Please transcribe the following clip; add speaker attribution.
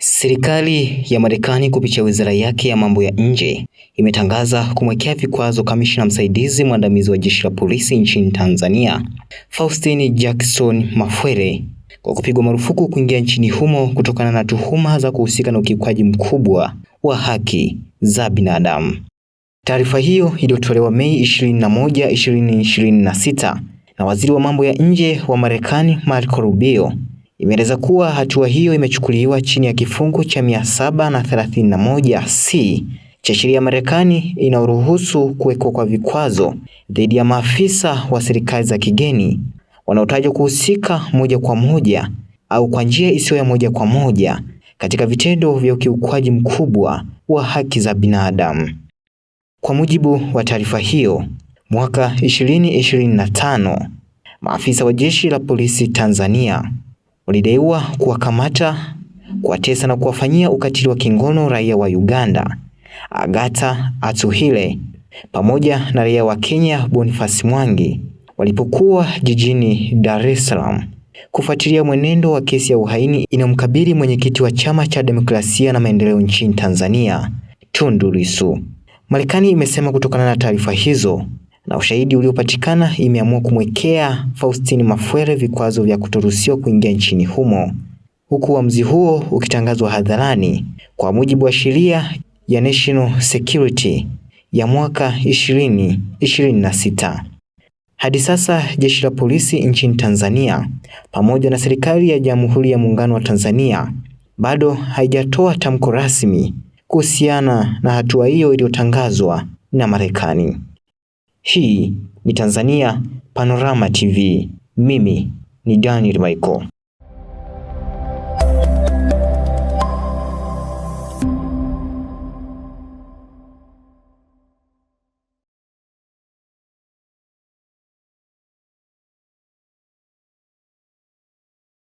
Speaker 1: Serikali ya Marekani kupitia wizara yake ya mambo ya nje imetangaza kumwekea vikwazo kamishna msaidizi mwandamizi wa jeshi la polisi nchini Tanzania, Faustin Jackson Mafwele, kwa kupigwa marufuku kuingia nchini humo kutokana na tuhuma za kuhusika na ukiukwaji mkubwa wa haki za binadamu. Taarifa hiyo iliyotolewa Mei 21, 2026 na waziri wa mambo ya nje wa Marekani Marco Rubio imeeleza kuwa hatua hiyo imechukuliwa chini ya kifungu cha 731C cha sheria ya Marekani inayoruhusu kuwekwa kwa vikwazo dhidi ya maafisa wa serikali za kigeni wanaotajwa kuhusika moja kwa moja au kwa njia isiyo ya moja kwa moja katika vitendo vya ukiukwaji mkubwa wa haki za binadamu. Kwa mujibu wa taarifa hiyo, mwaka 2025 maafisa wa jeshi la polisi Tanzania walidaiwa kuwakamata, kuwatesa na kuwafanyia ukatili wa kingono raia wa Uganda, Agatha Atuhaire, pamoja na raia wa Kenya Boniface Mwangi walipokuwa jijini Dar es Salaam kufuatilia mwenendo wa kesi ya uhaini inayomkabili mwenyekiti wa Chama cha Demokrasia na Maendeleo nchini Tanzania, Tundu Lissu. Marekani imesema kutokana na taarifa hizo na ushahidi uliopatikana imeamua kumwekea Faustin Mafwele vikwazo vya kutoruhusiwa kuingia nchini humo, huku uamuzi huo ukitangazwa hadharani kwa mujibu wa sheria ya National Security ya mwaka 2026. Hadi sasa jeshi la polisi nchini Tanzania pamoja na serikali ya Jamhuri ya Muungano wa Tanzania bado haijatoa tamko rasmi kuhusiana na hatua hiyo iliyotangazwa na Marekani. Hii ni Tanzania Panorama TV. Mimi ni Daniel Michael.